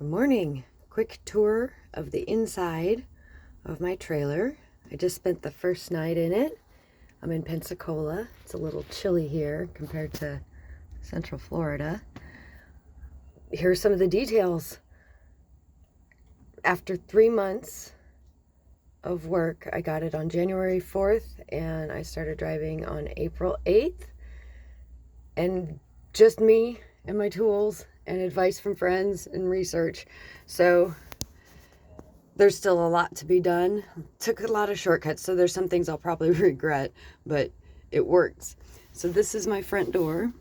Good morning. Quick tour of the inside of my trailer. I just spent the first night in it. I'm in Pensacola. It's a little chilly here compared to Central Florida. Here's some of the details. After 3 months of work, I got it on January 4th and I started driving on April 8th. And just me and my tools and advice from friends and research. So there's still a lot to be done. Took a lot of shortcuts, so there's some things I'll probably regret, but it works. So this is my front door,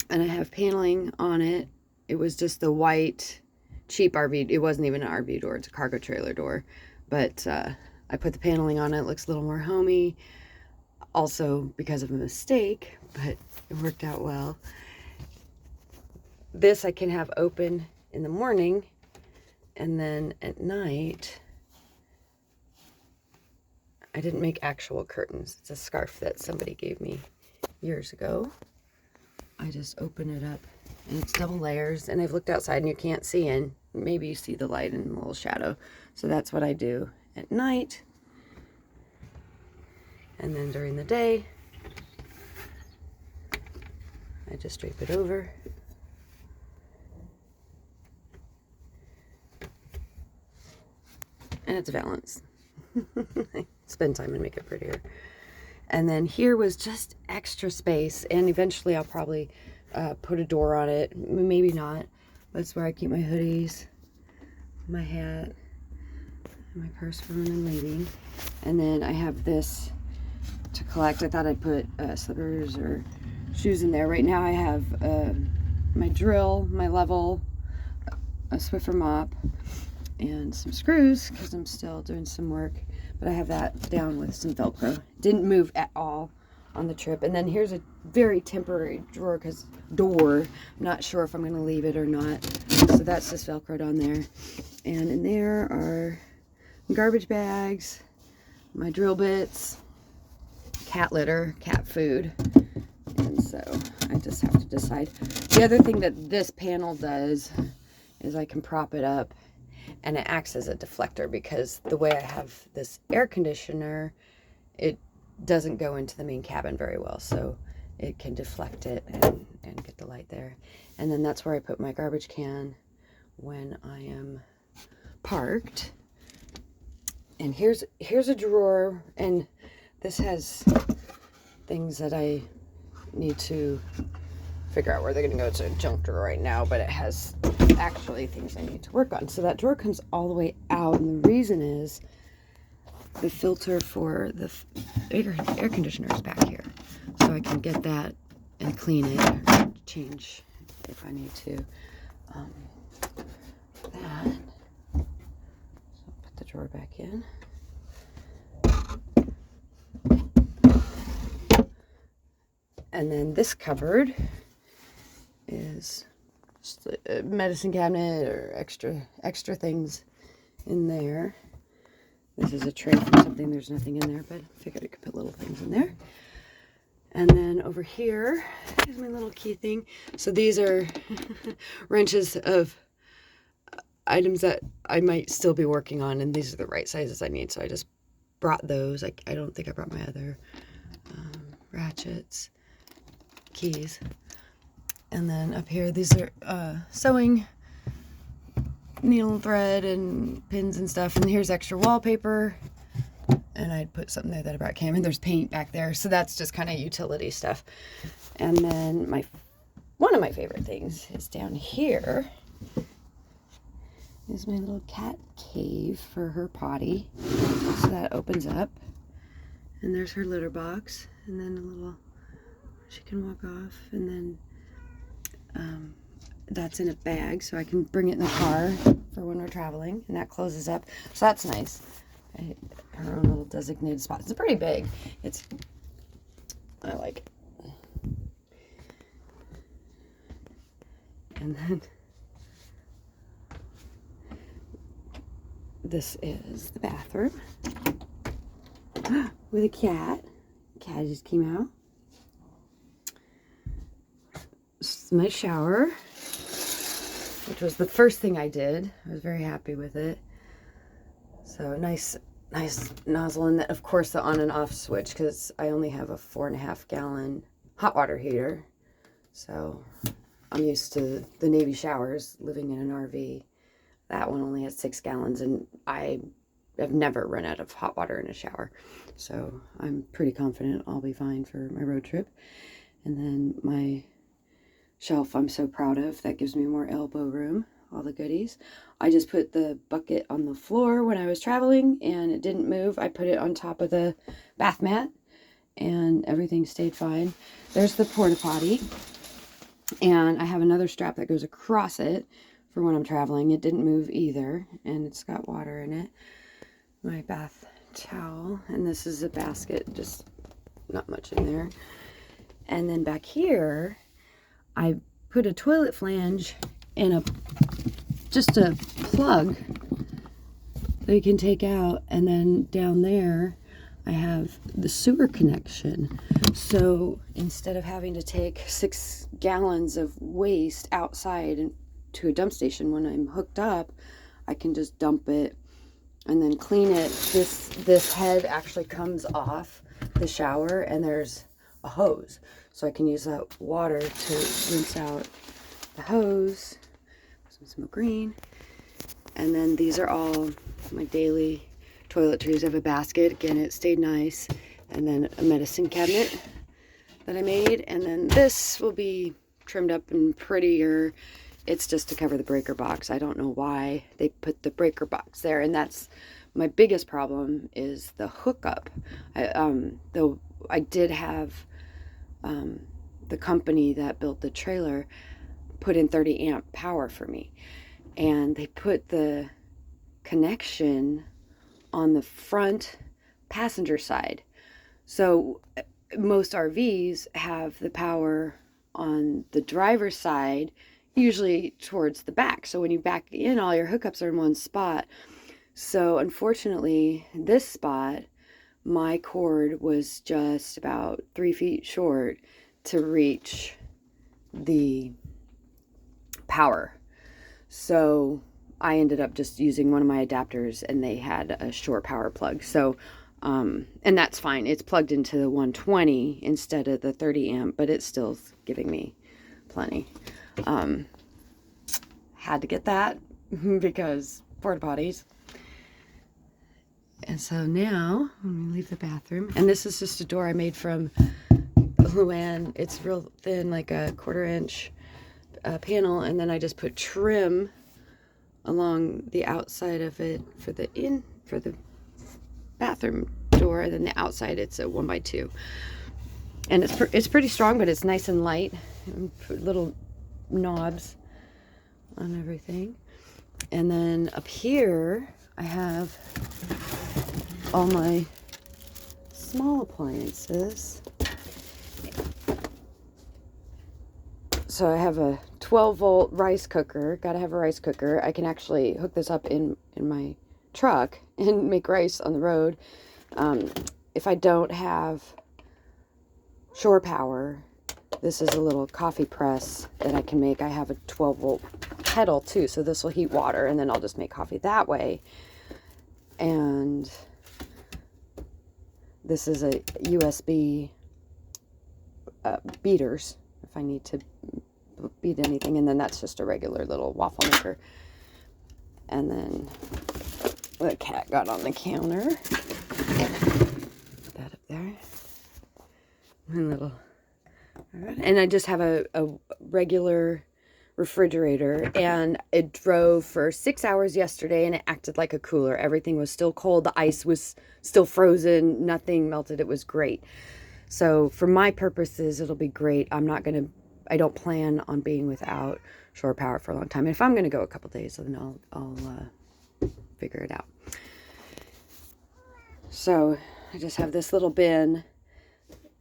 and I have paneling on it. It was just the white, cheap RV. It wasn't even an RV door, it's a cargo trailer door. But I put the paneling on it. It looks a little more homey. Also because of a mistake, but it worked out well. This I can have open in the morning, and then at night, I didn't make actual curtains. It's a scarf that somebody gave me years ago. I just open it up, and it's double layers, and I've looked outside and you can't see in. Maybe you see the light and a little shadow. So that's what I do at night. And then during the day, I just drape it over. And it's valance. Spend time and make it prettier. And then here was just extra space, and eventually I'll probably put a door on it, maybe not. That's where I keep my hoodies, my hat, and my purse for when I'm leaving. And then I have this to collect. I thought I'd put slippers or shoes in there. Right now I have my drill, my level, a Swiffer mop, and some screws because I'm still doing some work, but I have that down with some Velcro. Didn't move at all on the trip. And then here's a very temporary drawer because I'm not sure if I'm going to leave it or not, so that's just Velcroed on there. And in there are garbage bags, my drill bits, cat litter, cat food, and so I just have to decide. The other thing that this panel does is I can prop it up, and it acts as a deflector because the way I have this air conditioner, it doesn't go into the main cabin very well, so it can deflect it and get the light there. And then that's where I put my garbage can when I am parked. And here's a drawer, and this has things that I need to figure out where they're going to go. It's a junk drawer right now, but it has actually things I need to work on. So that drawer comes all the way out, and the reason is the filter for the air conditioner is back here. So I can get that and clean it, or change if I need to. That. So put the drawer back in. And then this cupboard is just a medicine cabinet or extra things in there. This is a tray from something. There's nothing in there, but I figured I could put little things in there. And then over here is my little key thing. So these are wrenches of items that I might still be working on, and these are the right sizes I need. So I just brought those. I don't think I brought my other ratchets, keys. And then up here, these are sewing, needle and thread and pins and stuff. And here's extra wallpaper. And I'd put something there that I brought came. And there's paint back there. So that's just kind of utility stuff. And then one of my favorite things is down here is my little cat cave for her potty. So that opens up. And there's her litter box. And then a little, she can walk off. And then that's in a bag, so I can bring it in the car for when we're traveling, and that closes up, so that's nice. Her own little designated spot. It's pretty big. I like it. And then this is the bathroom with a cat. Cat just came out. This is my shower. was the first thing I did. I was very happy with it. So nice nozzle, and of course the on and off switch, because I only have a 4.5 gallon hot water heater. So I'm used to the Navy showers living in an RV. That one only has 6 gallons, and I have never run out of hot water in a shower. So I'm pretty confident I'll be fine for my road trip. And then my shelf I'm so proud of. That gives me more elbow room, all the goodies. I just put the bucket on the floor when I was traveling, and it didn't move. I put it on top of the bath mat, and everything stayed fine. There's the porta potty. And I have another strap that goes across it for when I'm traveling. It didn't move either, and it's got water in it. My bath towel, and this is a basket, just not much in there. And then back here, I put a toilet flange in just a plug that you can take out, and then down there I have the sewer connection. So instead of having to take 6 gallons of waste outside and to a dump station when I'm hooked up, I can just dump it and then clean it. This head actually comes off the shower, and there's a hose. So I can use that water to rinse out the hose. Some smoke green. And then these are all my daily toiletries. I have a basket. Again, it stayed nice. And then a medicine cabinet that I made. And then this will be trimmed up and prettier. It's just to cover the breaker box. I don't know why they put the breaker box there. And that's my biggest problem, is the hookup. Though I did have the company that built the trailer put in 30 amp power for me. And they put the connection on the front passenger side. So most RVs have the power on the driver's side, usually towards the back. So when you back in, all your hookups are in one spot. So unfortunately, this spot, my cord was just about 3 feet short to reach the power. So I ended up just using one of my adapters, and they had a short power plug. So, and that's fine. It's plugged into the 120 instead of the 30 amp, but it's still giving me plenty. Had to get that because porta potties. And so now, let me leave the bathroom. And this is just a door I made from Luann. It's real thin, like a 1/4 inch panel. And then I just put trim along the outside of it for the bathroom door. And then the outside, it's a 1x2. And it's pretty strong, but it's nice and light. And put little knobs on everything. And then up here, I have all my small appliances. So I have a 12-volt rice cooker. Gotta have a rice cooker. I can actually hook this up in my truck and make rice on the road. If I don't have shore power, this is a little coffee press that I can make. I have a 12-volt kettle too, so this will heat water, and then I'll just make coffee that way. And this is a USB beaters if I need to beat anything. And then that's just a regular little waffle maker. And then the cat got on the counter. Put that up there. And I just have a regular refrigerator, and it drove for 6 hours yesterday, and it acted like a cooler. Everything was still cold. The ice was still frozen. Nothing melted. It was great. So for my purposes, it'll be great. I don't plan on being without shore power for a long time. And if I'm going to go a couple days, then I'll figure it out. So I just have this little bin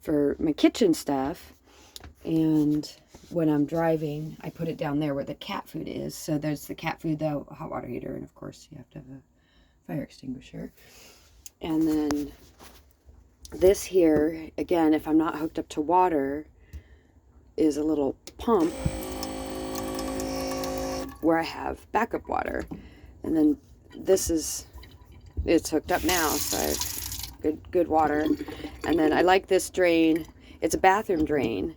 for my kitchen stuff. And when I'm driving, I put it down there where the cat food is. So there's the cat food, the hot water heater, and of course you have to have a fire extinguisher. And then this here, again, if I'm not hooked up to water, is a little pump where I have backup water. And then it's hooked up now, so I have good water. And then I like this drain. It's a bathroom drain,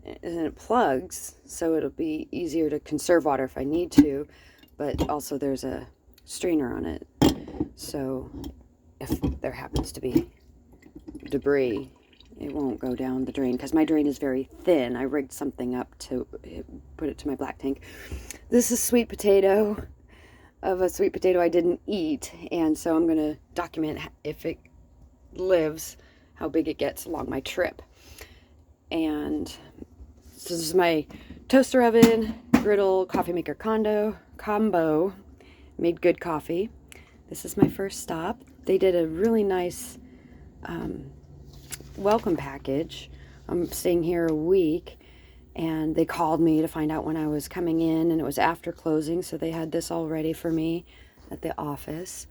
and it plugs, so it'll be easier to conserve water if I need to, but also there's a strainer on it, so if there happens to be debris, it won't go down the drain, because my drain is very thin. I rigged something up to put it to my black tank. This is sweet potato of a sweet potato I didn't eat, and so I'm going to document, if it lives, how big it gets along my trip. And so this is my toaster oven, griddle, coffee maker combo. Made good coffee. This is my first stop. They did a really nice welcome package. I'm staying here a week, and they called me to find out when I was coming in, and it was after closing, so they had this all ready for me at the office.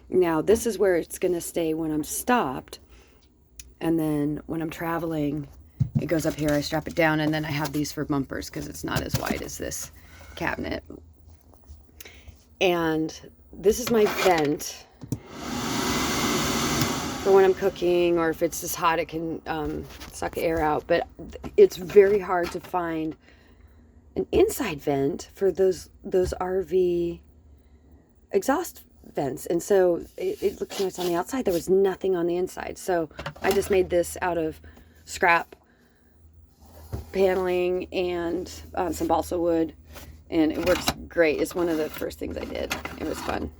Now, this is where it's going to stay when I'm stopped, and then when I'm traveling, it goes up here, I strap it down, and then I have these for bumpers because it's not as wide as this cabinet. And this is my vent for when I'm cooking, or if it's just hot, it can suck air out. But it's very hard to find an inside vent for those RV exhaust vents. And so it looks nice on the outside. There was nothing on the inside. So I just made this out of scrap paneling and some balsa wood, and it works great. It's one of the first things I did. It was fun.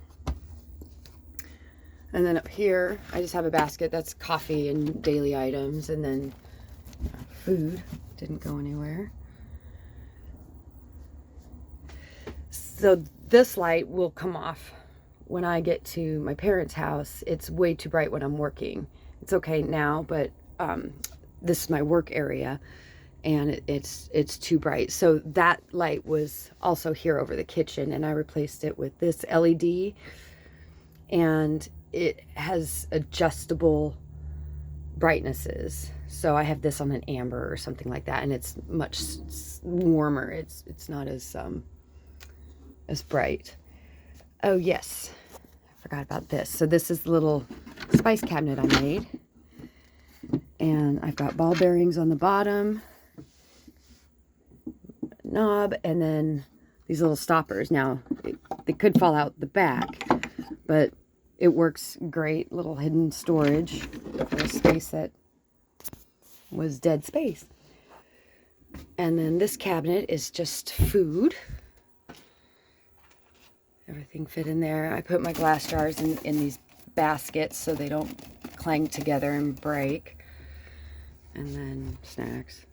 And then up here, I just have a basket that's coffee and daily items, and then food didn't go anywhere. So this light will come off when I get to my parents' house. It's way too bright when I'm working. It's okay now, but this is my work area, and it's too bright. So that light was also here over the kitchen, and I replaced it with this LED, and it has adjustable brightnesses. So I have this on an amber or something like that, and it's much warmer. It's not as bright. Oh yes, I forgot about this. So this is the little spice cabinet I made, and I've got ball bearings on the bottom, knob, and then these little stoppers. Now they could fall out the back, but it works great. Little hidden storage for a space that was dead space. And then this cabinet is just food. Everything fit in there. I put my glass jars in these baskets so they don't clang together and break. And then snacks.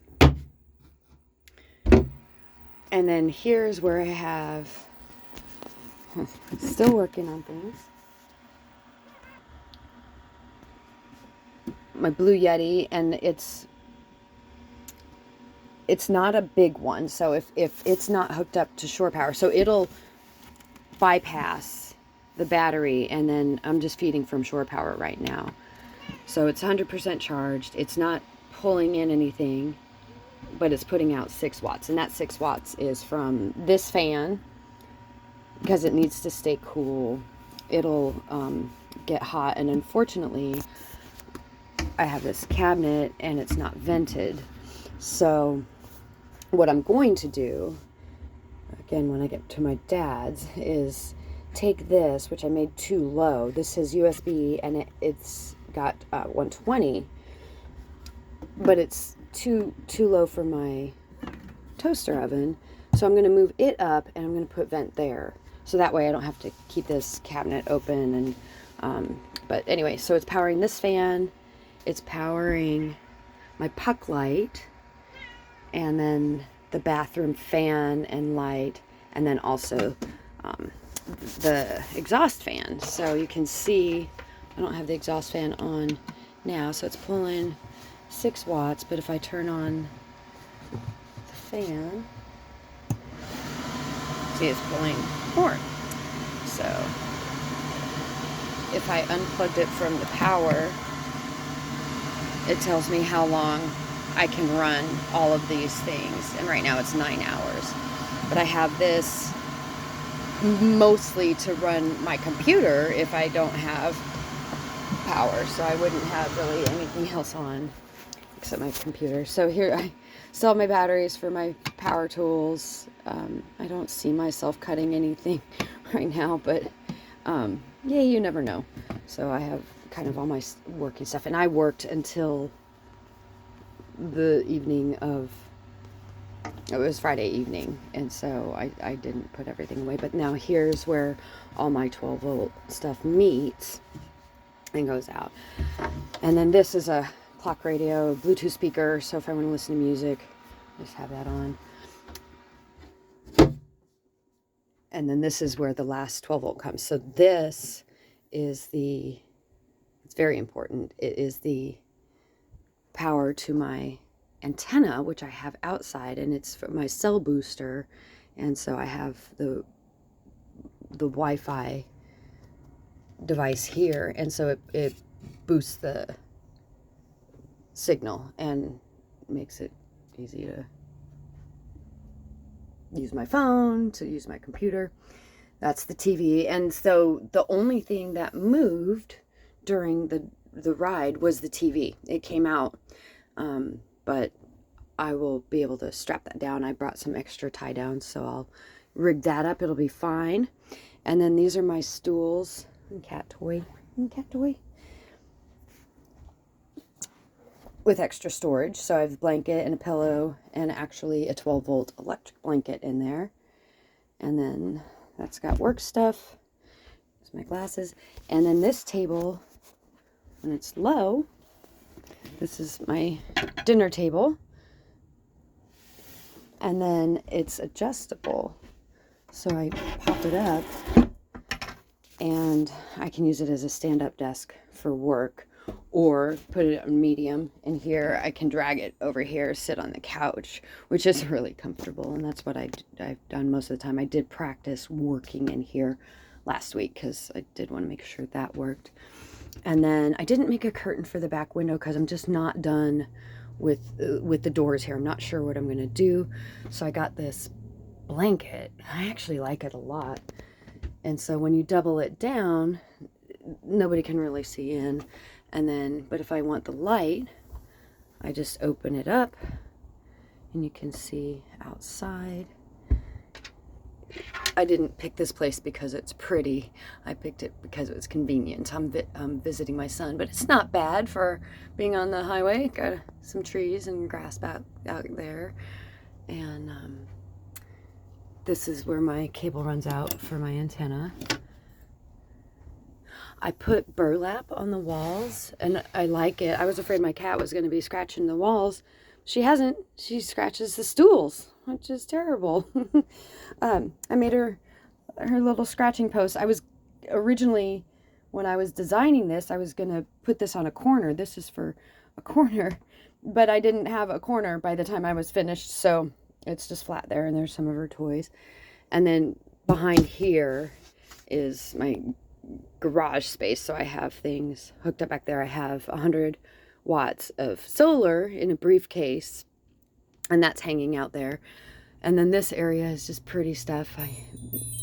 And then here's where I have, still working on things, my Blue Yeti, and it's not a big one, so if it's not hooked up to shore power, so it'll bypass the battery, and then I'm just feeding from shore power right now. So it's 100% charged. It's not pulling in anything, but it's putting out 6 watts, and that 6 watts is from this fan, because it needs to stay cool. It'll get hot, and unfortunately I have this cabinet and it's not vented. So what I'm going to do, again, when I get to my dad's, is take this, which I made too low. This is USB, and it's got 120, but it's too low for my toaster oven. So I'm going to move it up, and I'm going to put vent there. So that way I don't have to keep this cabinet open. And but anyway, so it's powering this fan. It's powering my puck light, and then the bathroom fan and light, and then also the exhaust fan. So you can see I don't have the exhaust fan on now, so it's pulling 6 watts, but if I turn on the fan, see, it's pulling more. So if I unplugged it from the power, it tells me how long I can run all of these things. And right now it's 9 hours. But I have this mostly to run my computer if I don't have power. So I wouldn't have really anything else on except my computer. So here I still have my batteries for my power tools. I don't see myself cutting anything right now, but yeah, you never know. So I have kind of all my working stuff, and I worked until the evening of, it was Friday evening, and so I didn't put everything away. But now here's where all my 12-volt stuff meets and goes out. And then this is a clock radio, Bluetooth speaker, so if I want to listen to music, I just have that on. And then this is where the last 12-volt comes. So this is the, it's very important, it is the power to my antenna, which I have outside, and it's for my cell booster. And so I have the Wi-Fi device here, and so it boosts the signal and makes it easy to use my phone, to use my computer. That's the TV. And so the only thing that moved during the ride was the TV. It came out, but I will be able to strap that down. I brought some extra tie downs, so I'll rig that up. It'll be fine. And then these are my stools and cat toy with extra storage. So I have a blanket and a pillow and actually a 12-volt electric blanket in there. And then that's got work stuff. There's my glasses. And then this table, when it's low, this is my dinner table. And then it's adjustable. So I pop it up and I can use it as a stand-up desk for work, or put it on medium, and here I can drag it over here, sit on the couch, which is really comfortable. And that's what I've done most of the time. I did practice working in here last week because I did want to make sure that worked. And then I didn't make a curtain for the back window because I'm just not done with the doors here. I'm not sure what I'm going to do. So I got this blanket. I actually like it a lot. And so when you double it down, nobody can really see in. And then, but if I want the light, I just open it up and you can see outside. I didn't pick this place because it's pretty. I picked it because it was convenient. I'm visiting my son, but it's not bad for being on the highway. Got some trees and grass out there. And this is where my cable runs out for my antenna. I put burlap on the walls, and I like it. I was afraid my cat was going to be scratching the walls. She hasn't. She scratches the stools, which is terrible. I made her little scratching post. I was originally, when I was designing this, I was going to put this on a corner. This is for a corner, but I didn't have a corner by the time I was finished, so it's just flat there, and there's some of her toys. And then behind here is my garage space, so I have things hooked up back there. I have 100 watts of solar in a briefcase, and that's hanging out there. And then this area is just pretty stuff.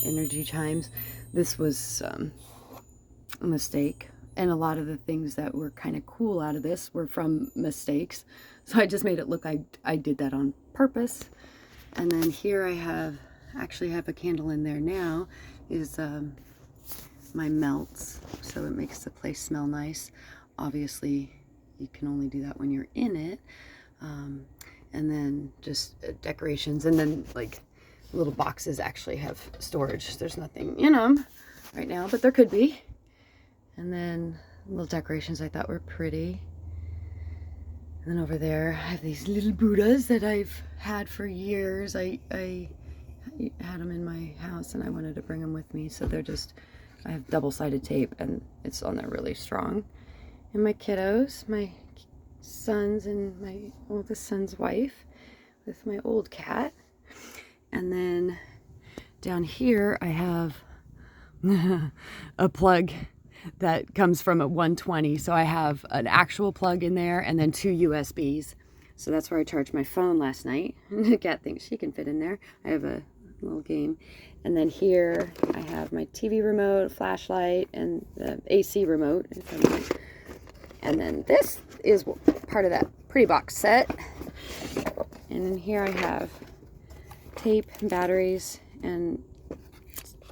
Energy chimes. This was a mistake, and a lot of the things that were kind of cool out of this were from mistakes, so I just made it look like I did that on purpose. And then here I actually have a candle in there now, is my melts, so it makes the place smell nice. Obviously you can only do that when you're in it. And then just decorations, and then like little boxes actually have storage. There's nothing in them right now, but there could be. And then little decorations I thought were pretty. And then over there I have these little Buddhas that I've had for years. I had them in my house and I wanted to bring them with me, so they're just, I have double-sided tape and it's on there really strong. And my kiddos, my sons and my oldest son's wife with my old cat. And then down here I have a plug that comes from a 120. So I have an actual plug in there and then 2 USBs. So that's where I charged my phone last night. The cat thinks she can fit in there. I have a little game. And then here I have my TV remote, flashlight, and the AC remote. And then this is part of that pretty box set. And in here I have tape and batteries, and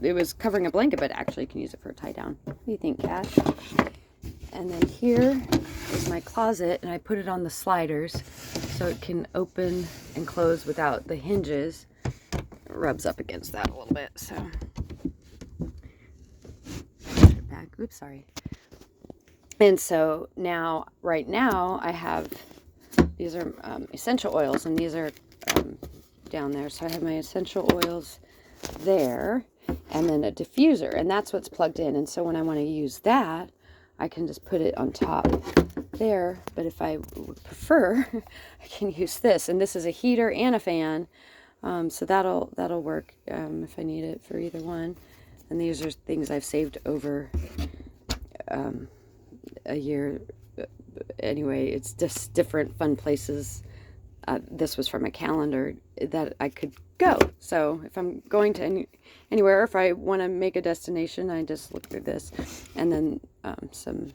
it was covering a blanket, but actually you can use it for a tie down. What do you think, Kat? And then here is my closet, and I put it on the sliders so it can open and close without the hinges. It rubs up against that a little bit, so. Put it back. Oops, sorry. And so now, right now, I have, these are essential oils, and these are down there. So I have my essential oils there, and then a diffuser, and that's what's plugged in. And so when I want to use that, I can just put it on top there. But if I would prefer, I can use this, and this is a heater and a fan, so that'll work if I need it for either one. And these are things I've saved over a year. Anyway, it's just different fun places. This was from a calendar that I could go. So if I'm going to anywhere, if I want to make a destination, I just look through this. And then some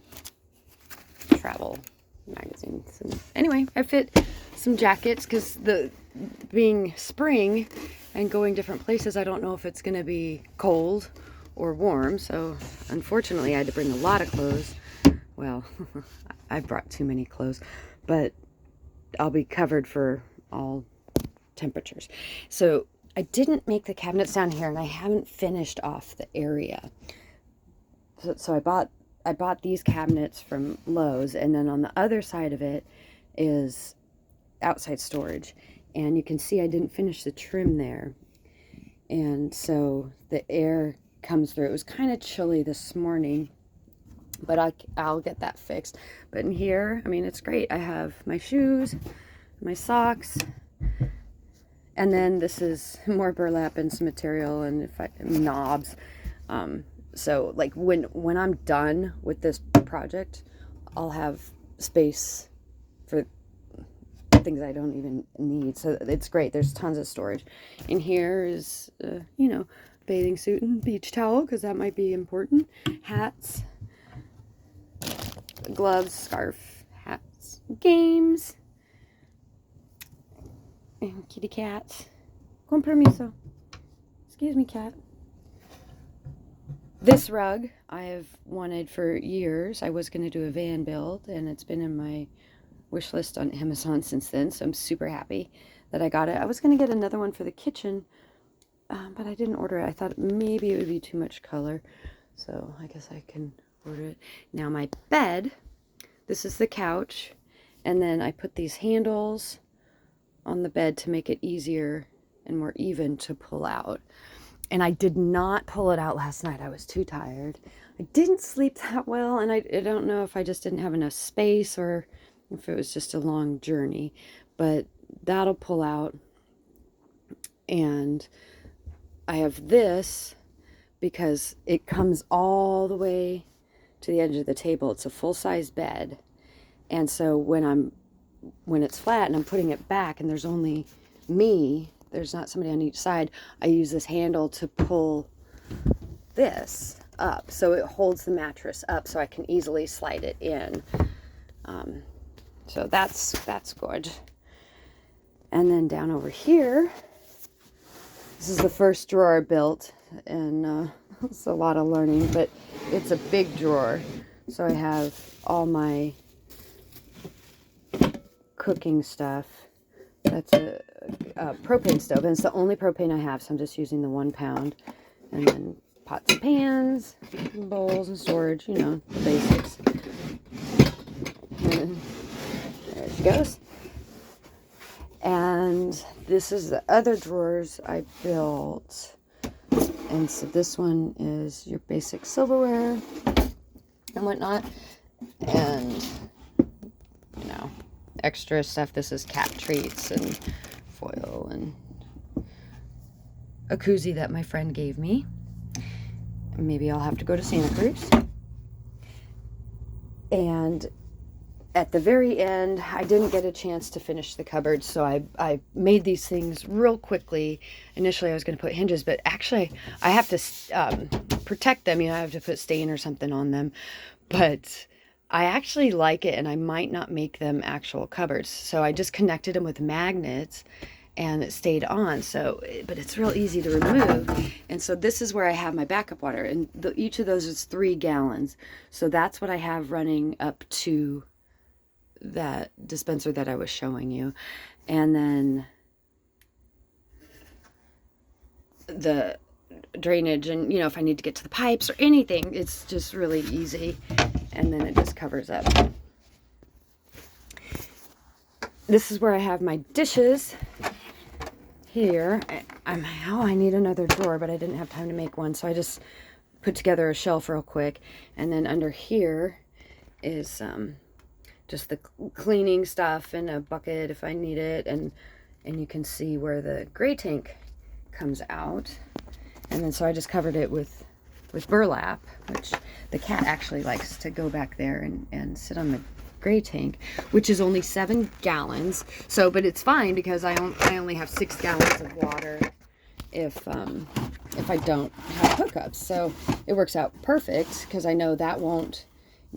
travel magazines. And anyway, I fit some jackets because being spring and going different places, I don't know if it's going to be cold or warm. So unfortunately, I had to bring a lot of clothes. Well, I brought too many clothes, but I'll be covered for all temperatures. So I didn't make the cabinets down here, and I haven't finished off the area. So I bought these cabinets from Lowe's, and then on the other side of it is outside storage. And you can see I didn't finish the trim there. And so the air comes through. It was kind of chilly this morning, but I'll get that fixed. But in here, I mean, it's great. I have my shoes, my socks, and then this is more burlap and some material and knobs. So like when I'm done with this project, I'll have space for things I don't even need. So it's great. There's tons of storage. In here is, bathing suit and beach towel, because that might be important. Hats, gloves, scarf, hats, games, and kitty cats. Con permiso. Excuse me, cat. This rug I have wanted for years. I was going to do a van build, and it's been in my wish list on Amazon since then, so I'm super happy that I got it. I was going to get another one for the kitchen, but I didn't order it. I thought maybe it would be too much color, so I guess I can order it. Now my bed, this is the couch, and then I put these handles on the bed to make it easier and more even to pull out. And I did not pull it out last night. I was too tired. I didn't sleep that well, and I don't know if I just didn't have enough space or if it was just a long journey, but that'll pull out. And I have this because it comes all the way to the edge of the table. It's a full-size bed, and so when it's flat and I'm putting it back and there's only me, there's not somebody on each side, I use this handle to pull this up so it holds the mattress up so I can easily slide it in. So that's good. And then down over here, this is the first drawer I built, and it's a lot of learning, but it's a big drawer. So I have all my cooking stuff. That's a propane stove, and it's the only propane I have, so I'm just using the 1 pound. And then pots and pans, and bowls and storage, the basics. And there she goes. And this is the other drawers I built. And so this one is your basic silverware and whatnot. And, extra stuff. This is cat treats and foil and a koozie that my friend gave me. Maybe I'll have to go to Santa Cruz. And at the very end, I didn't get a chance to finish the cupboard, so I made these things real quickly. Initially, I was going to put hinges, but actually, I have to protect them. You know, I have to put stain or something on them. But I actually like it, and I might not make them actual cupboards. So I just connected them with magnets, and it stayed on. So, but it's real easy to remove. And so this is where I have my backup water, and each of those is 3 gallons. So that's what I have running up to that dispenser that I was showing you. And then the drainage, and you know, if I need to get to the pipes or anything, it's just really easy. And then it just covers up. This is where I have my dishes here. I need another drawer, but I didn't have time to make one, so I just put together a shelf real quick. And then under here is just the cleaning stuff and a bucket if I need it, and you can see where the gray tank comes out. And then so I just covered it with burlap, which the cat actually likes to go back there and sit on the gray tank, which is only 7 gallons. So, but it's fine because I only have 6 gallons of water if I don't have hookups. So it works out perfect because I know that won't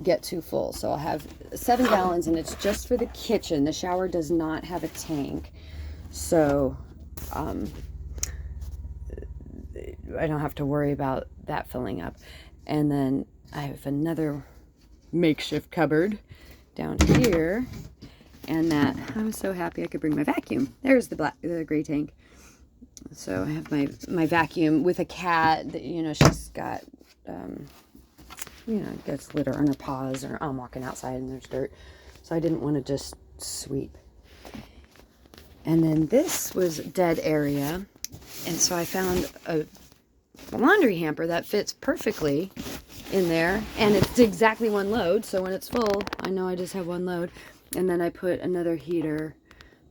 get too full. So I'll have 7 gallons, and it's just for the kitchen. The shower does not have a tank, so I don't have to worry about that filling up. And then I have another makeshift cupboard down here, and that I was so happy I could bring my vacuum. There's the gray tank. So I have my vacuum with a cat that, you know, she's got you know, gets litter on her paws, or I'm walking outside and there's dirt, so I didn't want to just sweep. And then this was dead area, and so I found a laundry hamper that fits perfectly in there, and it's exactly 1 load, so when it's full I know I just have 1 load. And then I put another heater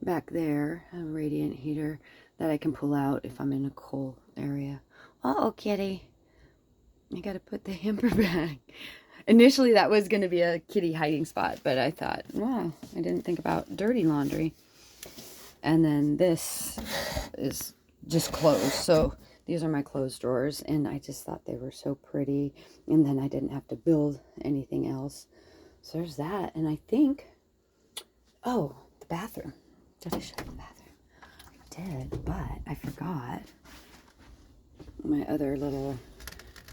back there, a radiant heater that I can pull out if I'm in a cold area. Uh-oh, kitty, I gotta put the hamper back. Initially that was going to be a kitty hiding spot, but I thought, wow, I didn't think about dirty laundry. And then this is just clothes. So these are my clothes drawers, and I just thought they were so pretty, and then I didn't have to build anything else. So there's that. And I think, oh, the bathroom. Did I show you the bathroom? I did, but I forgot my other little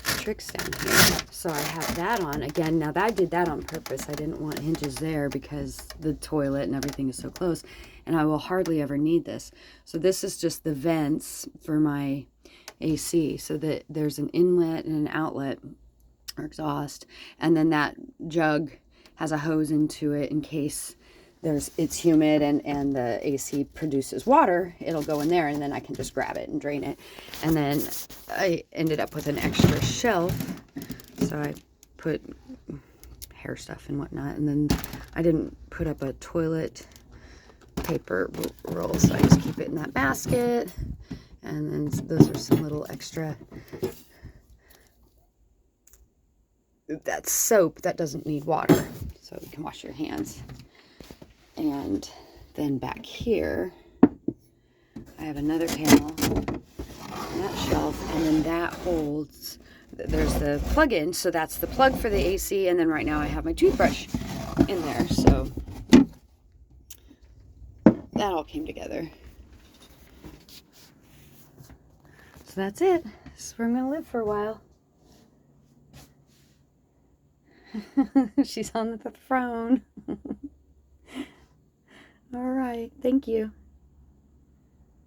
tricks down here. So I have that on again. Now that I did that on purpose. I didn't want hinges there because the toilet and everything is so close, and I will hardly ever need this. So this is just the vents for my AC, so that there's an inlet and an outlet or exhaust, and then that jug has a hose into it in case it's humid and the AC produces water. It'll go in there, and then I can just grab it and drain it. And then I ended up with an extra shelf, so I put hair stuff and whatnot. And then I didn't put up a toilet paper roll, so I just keep it in that basket. And then those are some little extra, that's soap that doesn't need water, so you can wash your hands. And then back here I have another panel on that shelf, and then that holds, there's the plug-in, so that's the plug for the AC. And then right now I have my toothbrush in there, so that all came together. So that's it. This is where I'm gonna live for a while. She's on the throne. All right, thank you.